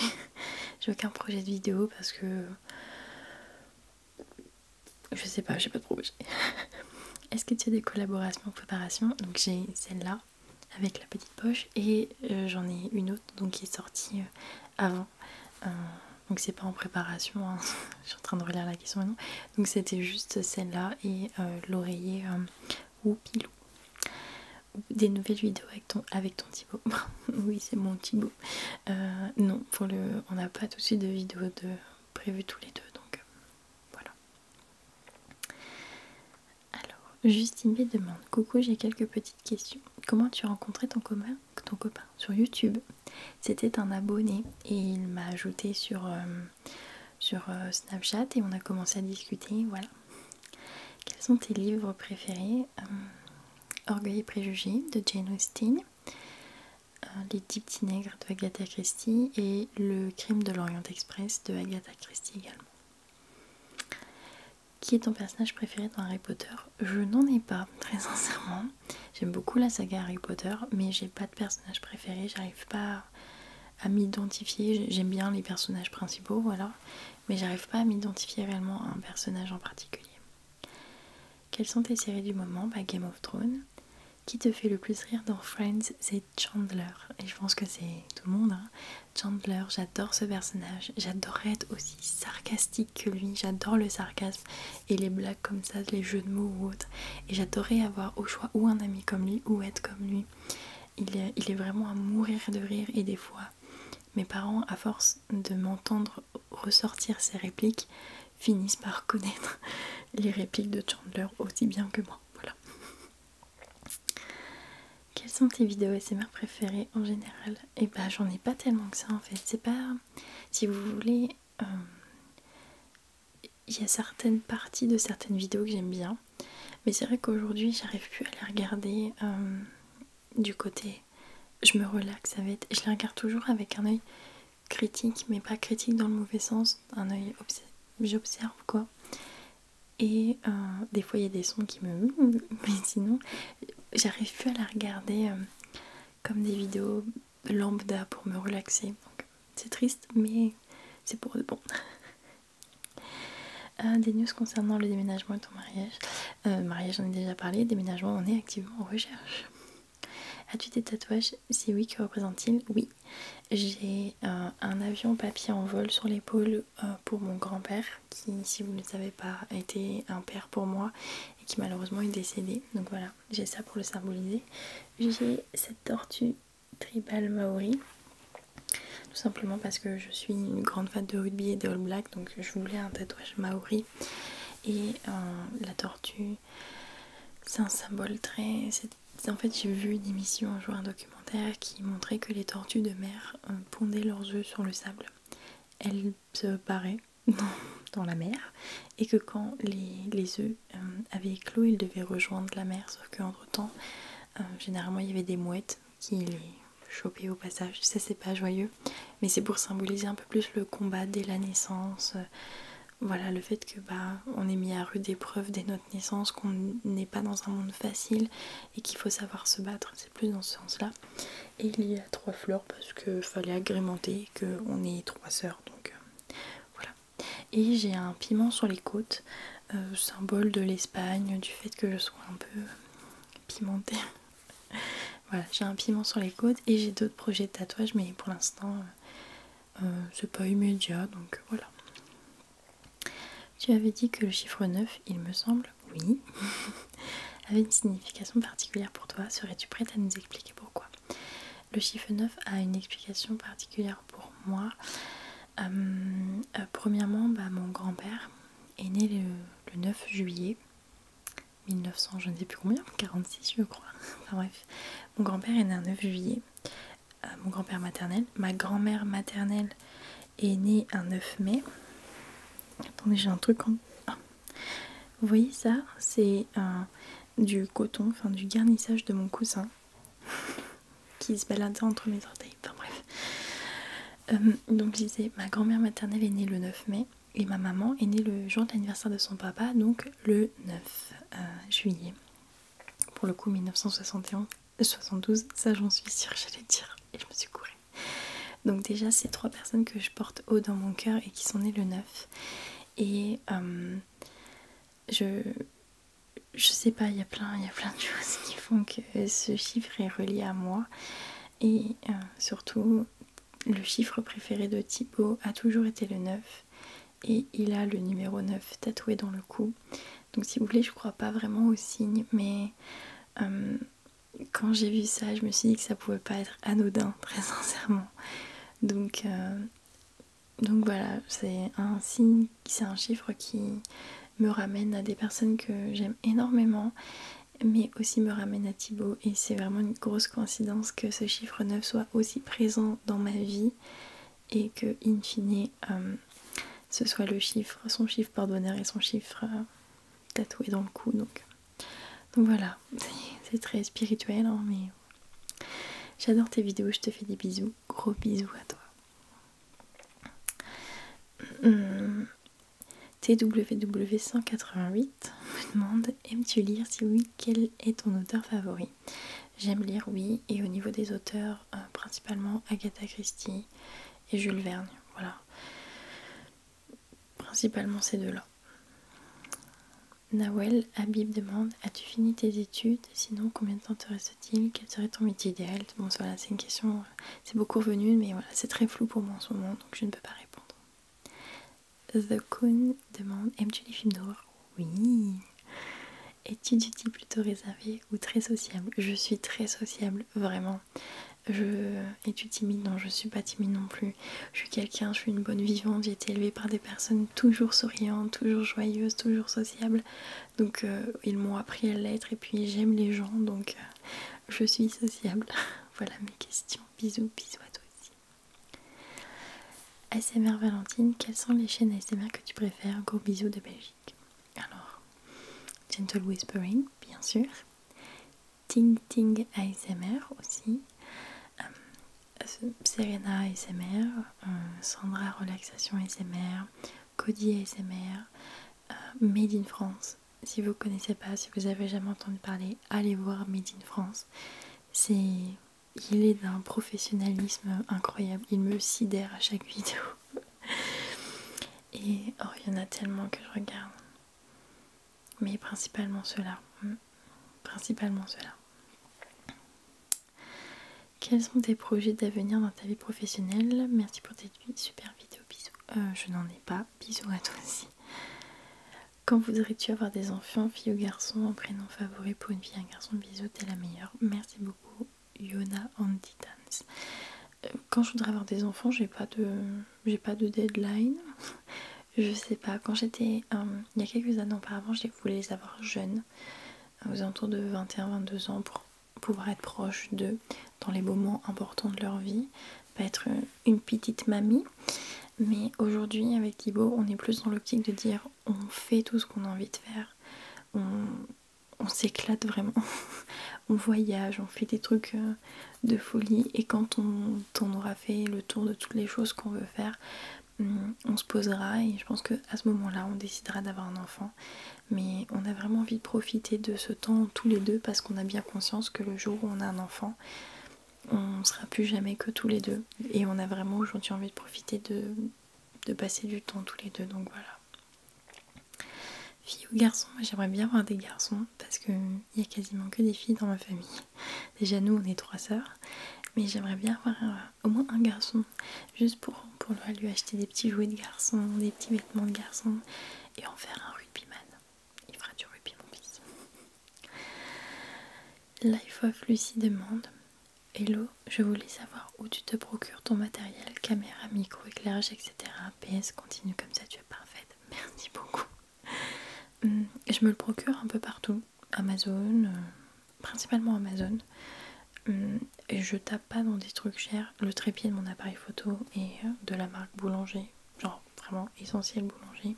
J'ai aucun projet de vidéo parce que je sais pas, j'ai pas de projet. Est-ce que tu as des collaborations en préparation? Donc j'ai celle-là avec la petite poche et j'en ai une autre donc qui est sortie avant. Donc c'est pas en préparation, hein. Je suis en train de relire la question maintenant. Donc c'était juste celle-là et l'oreiller Whoopilou. Des nouvelles vidéos avec ton Thibaut. Oui, c'est mon Thibaut. Non, on n'a pas tout de suite de vidéo prévues tous les deux, donc voilà. Alors, Justine B demande: coucou, j'ai quelques petites questions. Comment tu as rencontré ton copain sur YouTube? C'était un abonné et il m'a ajouté sur Snapchat et on a commencé à discuter, voilà. Quels sont tes livres préférés? Orgueil et préjugés de Jane Austen, Les 10 petits nègres de Agatha Christie et Le crime de l'Orient Express de Agatha Christie également. Qui est ton personnage préféré dans Harry Potter? Je n'en ai pas, très sincèrement. J'aime beaucoup la saga Harry Potter, mais j'ai pas de personnage préféré, j'arrive pas à m'identifier. J'aime bien les personnages principaux, voilà, mais j'arrive pas à m'identifier réellement à un personnage en particulier. Quelles sont tes séries du moment? Game of Thrones. Qui te fait le plus rire dans Friends? C'est Chandler, et je pense que c'est tout le monde, hein. Chandler, j'adore ce personnage, j'adorerais être aussi sarcastique que lui, j'adore le sarcasme et les blagues comme ça, les jeux de mots ou autres, et j'adorerais avoir au choix ou un ami comme lui ou être comme lui. Il est vraiment à mourir de rire, et des fois mes parents, à force de m'entendre ressortir ses répliques, finissent par connaître les répliques de Chandler aussi bien que moi. Voilà. Quelles sont tes vidéos ASMR préférées en général? Et bah j'en ai pas tellement que ça en fait. C'est pas... Si vous voulez... Il y a certaines parties de certaines vidéos que j'aime bien. Mais c'est vrai qu'aujourd'hui j'arrive plus à les regarder du côté... Je me relaxe avec... Je les regarde toujours avec un œil critique, mais pas critique dans le mauvais sens. Un œil... J'observe quoi. Et des fois il y a des sons qui me... Mais sinon... J'arrive plus à la regarder comme des vidéos lambda pour me relaxer. C'est triste, mais c'est pour de bon. Des news concernant le déménagement et ton mariage. Mariage, j'en ai déjà parlé. Déménagement, on est activement en recherche. As-tu des tatouages? Si oui, que représente-t-il? Oui, j'ai un avion papier en vol sur l'épaule pour mon grand-père, qui, si vous ne le savez pas, a été un père pour moi et qui malheureusement est décédé. Donc voilà, j'ai ça pour le symboliser. J'ai cette tortue tribal maori, tout simplement parce que je suis une grande fan de rugby et de All Black, donc je voulais un tatouage maori. Et la tortue, c'est un symbole très... En fait, j'ai vu une émission, un jour, un documentaire qui montrait que les tortues de mer pondaient leurs œufs sur le sable. Elles se barraient dans la mer et que quand les œufs avaient éclos, ils devaient rejoindre la mer. Sauf qu'entre temps, généralement, il y avait des mouettes qui les chopaient au passage. Ça, c'est pas joyeux, mais c'est pour symboliser un peu plus le combat dès la naissance. Voilà, le fait que on est mis à rude épreuve dès notre naissance, qu'on n'est pas dans un monde facile et qu'il faut savoir se battre, c'est plus dans ce sens-là. Et il y a 3 fleurs parce qu'il fallait agrémenter, qu'on est 3 sœurs, donc voilà. Et j'ai un piment sur les côtes, symbole de l'Espagne, du fait que je sois un peu pimentée. Voilà, j'ai un piment sur les côtes et j'ai d'autres projets de tatouage, mais pour l'instant, c'est pas immédiat, donc voilà. Tu avais dit que le chiffre 9, il me semble, oui, avait une signification particulière pour toi. Serais-tu prête à nous expliquer pourquoi? Le chiffre 9 a une explication particulière pour moi. Premièrement, mon grand-père est né le 9 juillet 1900, je ne sais plus combien, 46 je crois. Enfin bref, mon grand-père est né un 9 juillet, mon grand-père maternel. Ma grand-mère maternelle est née un 9 mai. Attendez, j'ai un truc en... Ah. Vous voyez ça? C'est du coton, enfin du garnissage de mon cousin qui se baladait entre mes orteils. Enfin bref. Donc je disais, ma grand-mère maternelle est née le 9 mai et ma maman est née le jour de l'anniversaire de son papa, donc le 9 juillet. Pour le coup 1972, ça j'en suis sûre, j'allais dire, et je me suis courée. Donc déjà c'est 3 personnes que je porte haut dans mon cœur et qui sont nées le 9. Et je sais pas, il y a plein de choses qui font que ce chiffre est relié à moi. Et surtout, le chiffre préféré de Thibaut a toujours été le 9. Et il a le numéro 9 tatoué dans le cou. Donc si vous voulez, je crois pas vraiment aux signes, mais quand j'ai vu ça, je me suis dit que ça pouvait pas être anodin, très sincèrement. Donc voilà, c'est un signe, c'est un chiffre qui me ramène à des personnes que j'aime énormément, mais aussi me ramène à Thibaut. Et c'est vraiment une grosse coïncidence que ce chiffre 9 soit aussi présent dans ma vie et que, in fine, ce soit son chiffre par-bonheur et son chiffre tatoué dans le cou. Donc voilà, c'est très spirituel, hein, mais j'adore tes vidéos, je te fais des bisous, gros bisous à toi. TWW188 me demande, aimes-tu lire? Si oui, quel est ton auteur favori? J'aime lire, oui, et au niveau des auteurs, principalement Agatha Christie et Jules Verne, voilà. Principalement ces deux-là. Nawel Habib demande, as-tu fini tes études? Sinon, combien de temps te reste-t-il? Quel serait ton métier idéal? Bon, voilà, c'est une question, c'est beaucoup revenu, mais voilà, c'est très flou pour moi en ce moment, donc je ne peux pas répondre. The Coon demande, aimes-tu les films d'horreur? Oui. Es-tu du type plutôt réservé ou très sociable? Je suis très sociable, vraiment. Es-tu timide? Non, je suis pas timide non plus. Je suis une bonne vivante. J'ai été élevée par des personnes toujours souriantes, toujours joyeuses, toujours sociables. Donc ils m'ont appris à l'être et puis j'aime les gens, donc je suis sociable. Voilà mes questions. Bisous, bisous à toi aussi. ASMR Valentine, quelles sont les chaînes ASMR que tu préfères? Gros bisous de Belgique. Alors, Gentle Whispering, bien sûr. Ting Ting ASMR aussi. Serena ASMR, Sandra Relaxation ASMR, Cody ASMR, Made in France. Si vous ne connaissez pas, si vous avez jamais entendu parler, allez voir Made in France. Il est d'un professionnalisme incroyable. Il me sidère à chaque vidéo. Et oh, il y en a tellement que je regarde. Mais principalement ceux-là. Principalement ceux-là. Quels sont tes projets d'avenir dans ta vie professionnelle? Merci pour tes super vidéos, bisous. Je n'en ai pas, bisous à toi aussi. Quand voudrais-tu avoir des enfants, fille ou garçon? Un prénom favori pour une fille, un garçon? Bisous, t'es la meilleure. Merci beaucoup, Yona Antitans. Quand je voudrais avoir des enfants, j'ai pas de deadline. Je sais pas, quand j'étais il y a quelques années auparavant, je voulais les avoir jeunes, aux alentours de 21-22 ans, pour pouvoir être proche d'eux dans les moments importants de leur vie, pas être une petite mamie. Mais aujourd'hui avec Thibaut, on est plus dans l'optique de dire on fait tout ce qu'on a envie de faire, on s'éclate vraiment, on voyage, on fait des trucs de folie, et quand on aura fait le tour de toutes les choses qu'on veut faire, on se posera, et je pense qu'à ce moment-là on décidera d'avoir un enfant. Mais on a vraiment envie de profiter de ce temps tous les deux, parce qu'on a bien conscience que le jour où on a un enfant, on ne sera plus jamais que tous les deux, et on a vraiment aujourd'hui envie de profiter de passer du temps tous les deux, donc voilà. Filles ou garçons? J'aimerais bien avoir des garçons parce qu'il y a quasiment que des filles dans ma famille. Déjà nous on est 3 sœurs, mais j'aimerais bien avoir au moins un garçon, juste pour lui acheter des petits jouets de garçon, des petits vêtements de garçon et en faire un rugbyman. Il fera du rugby mon fils. Life of Lucie demande: Hello, je voulais savoir où tu te procures ton matériel, caméra, micro, éclairage, etc. PS, continue comme ça, tu es parfaite. Merci beaucoup. Je me le procure un peu partout. Amazon, principalement Amazon. Et je tape pas dans des trucs chers. Le trépied de mon appareil photo est de la marque Boulanger. Genre vraiment essentiel Boulanger.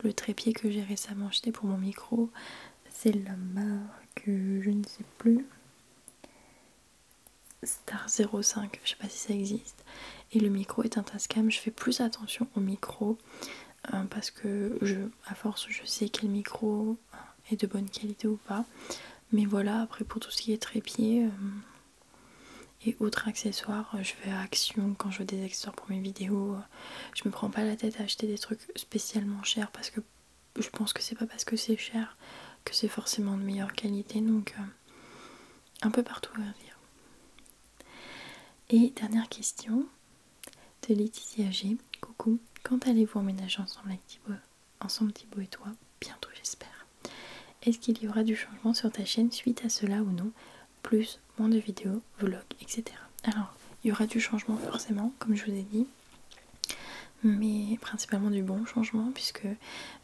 Le trépied que j'ai récemment acheté pour mon micro, c'est la marque, je ne sais plus, Star 05, je sais pas si ça existe. Et le micro est un Tascam. Je fais plus attention au micro parce que à force je sais quel micro est de bonne qualité ou pas. Mais voilà, après pour tout ce qui est trépied et autres accessoires, je fais Action quand je veux des accessoires pour mes vidéos. Je me prends pas la tête à acheter des trucs spécialement chers parce que je pense que c'est pas parce que c'est cher que c'est forcément de meilleure qualité. Donc un peu partout à dire. Et dernière question de Laetitia G. Coucou, quand allez-vous emménager ensemble avec Thibaut et toi? Bientôt j'espère. Est-ce qu'il y aura du changement sur ta chaîne suite à cela ou non? Plus, moins de vidéos, vlogs, etc. Alors, il y aura du changement forcément, comme je vous ai dit, mais principalement du bon changement puisque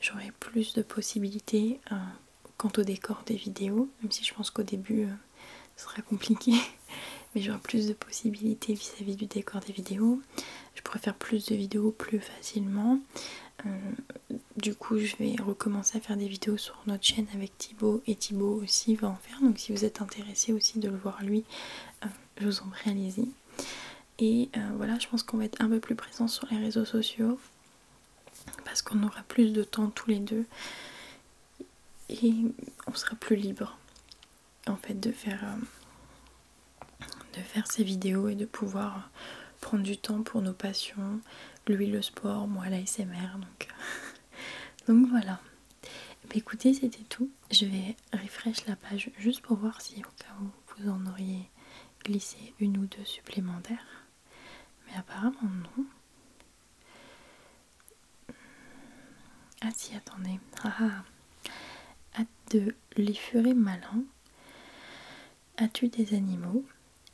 j'aurai plus de possibilités quant au décor des vidéos, même si je pense qu'au début ce sera compliqué, mais j'aurai plus de possibilités vis-à-vis du décor des vidéos. Je pourrais faire plus de vidéos plus facilement. Du coup je vais recommencer à faire des vidéos sur notre chaîne avec Thibaut, et Thibaut aussi va en faire, donc si vous êtes intéressé aussi de le voir lui, je vous en prie, allez-y. Et voilà, je pense qu'on va être un peu plus présents sur les réseaux sociaux parce qu'on aura plus de temps tous les deux et on sera plus libre en fait de faire ces vidéos et de pouvoir prendre du temps pour nos passions, lui le sport, moi l'ASMR, donc voilà. Bah écoutez, c'était tout. Je vais refresh la page juste pour voir si au cas où vous en auriez glissé une ou deux supplémentaires, mais apparemment non. Ah si, attendez. Hâte de les furets malins. As-tu des animaux?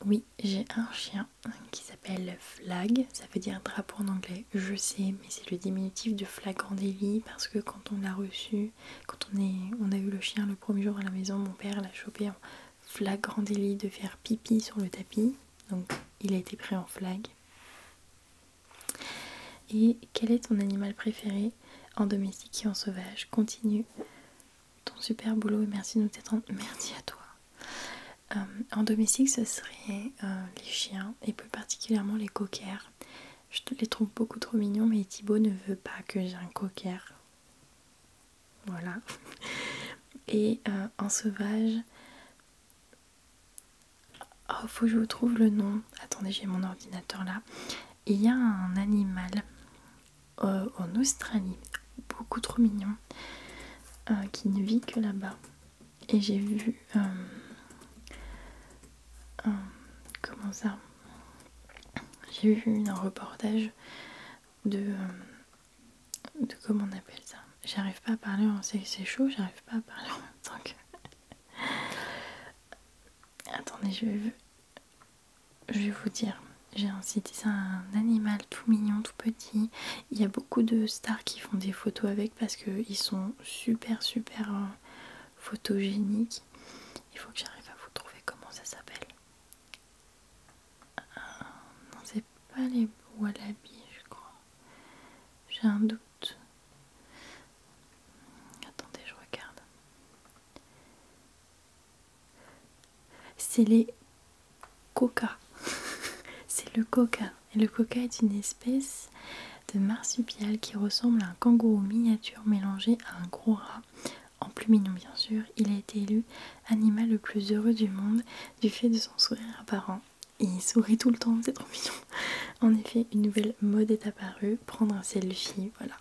Oui, j'ai un chien qui s'appelle Flag, ça veut dire drapeau en anglais, je sais, mais c'est le diminutif de Flagrandelli parce que quand on l'a reçu, quand on a eu le chien le premier jour à la maison, mon père l'a chopé en Flagrandelli de faire pipi sur le tapis, donc il a été pris en Flag. Et quel est ton animal préféré en domestique et en sauvage? Continue ton super boulot et merci de nous être Merci à toi. En domestique, ce serait les chiens et plus particulièrement les cockers. Je les trouve beaucoup trop mignons, mais Thibaut ne veut pas que j'ai un cocker. Voilà. Et en sauvage, oh, faut que je vous trouve le nom. Attendez, j'ai mon ordinateur là. Il y a un animal en Australie, beaucoup trop mignon, qui ne vit que là-bas. Et j'ai vu comment ça, j'ai vu un reportage de comment on appelle ça, j'arrive pas à parler, c'est chaud, j'arrive pas à parler en même temps que attendez, je vais vous dire, j'ai un site, c'est un animal tout mignon, tout petit. Il y a beaucoup de stars qui font des photos avec parce qu'ils sont super photogéniques. Il faut que j'arrive à vous trouver comment ça s'appelle. Non, c'est pas les wallabies, je crois. J'ai un doute. Attendez, je regarde. C'est les coca. C'est le coca. Et le coca est une espèce de marsupial qui ressemble à un kangourou miniature mélangé à un gros rat. En plus mignon bien sûr, il a été élu animal le plus heureux du monde du fait de son sourire apparent. Il sourit tout le temps, c'est trop mignon. En effet, une nouvelle mode est apparue, prendre un selfie, voilà,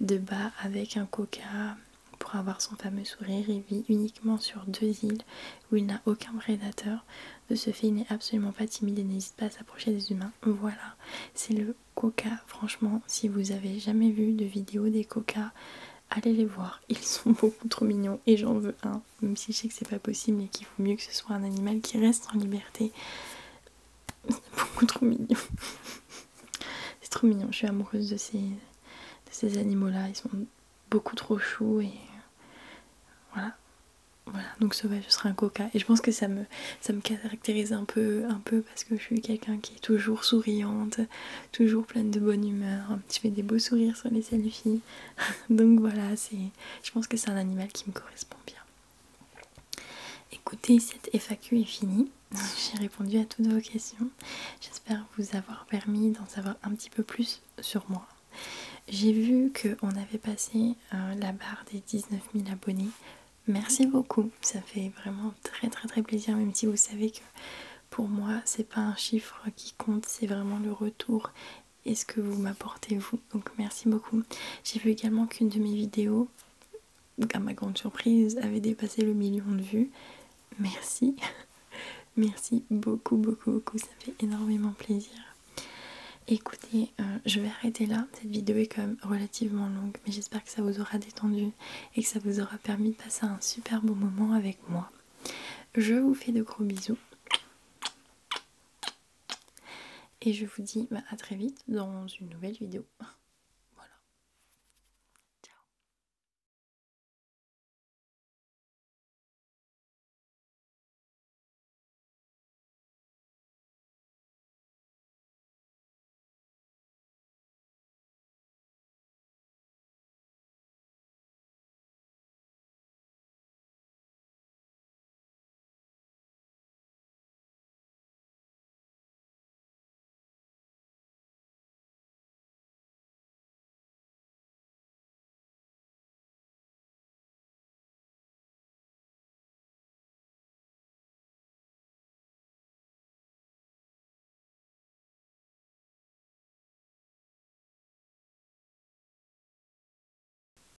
de bas avec un coca pour avoir son fameux sourire. Il vit uniquement sur 2 îles où il n'a aucun prédateur. De ce fait, il n'est absolument pas timide et n'hésite pas à s'approcher des humains. Voilà, c'est le coca. Franchement, si vous avez jamais vu de vidéo des cocas, allez les voir. Ils sont beaucoup trop mignons et j'en veux un. Même si je sais que c'est pas possible et qu'il vaut mieux que ce soit un animal qui reste en liberté. C'est beaucoup trop mignon. C'est trop mignon. Je suis amoureuse de ces animaux-là. Ils sont beaucoup trop choux et voilà. Voilà, donc sauvage, ce sera un coca. Et je pense que ça me caractérise un peu parce que je suis quelqu'un qui est toujours souriante, toujours pleine de bonne humeur. Je fais des beaux sourires sur les selfies. Donc voilà, je pense que c'est un animal qui me correspond bien. Écoutez, cette FAQ est finie. J'ai répondu à toutes vos questions. J'espère vous avoir permis d'en savoir un petit peu plus sur moi. J'ai vu qu'on avait passé la barre des 19 000 abonnés. Merci beaucoup, ça fait vraiment très plaisir, même si vous savez que pour moi c'est pas un chiffre qui compte, c'est vraiment le retour et ce que vous m'apportez vous. Donc merci beaucoup. J'ai vu également qu'une de mes vidéos, à ma grande surprise, avait dépassé le 1 000 000 de vues. Merci, merci beaucoup, ça fait énormément plaisir. Écoutez, je vais arrêter là. Cette vidéo est quand même relativement longue, mais j'espère que ça vous aura détendu et que ça vous aura permis de passer un super bon moment avec moi. Je vous fais de gros bisous et je vous dis à très vite dans une nouvelle vidéo.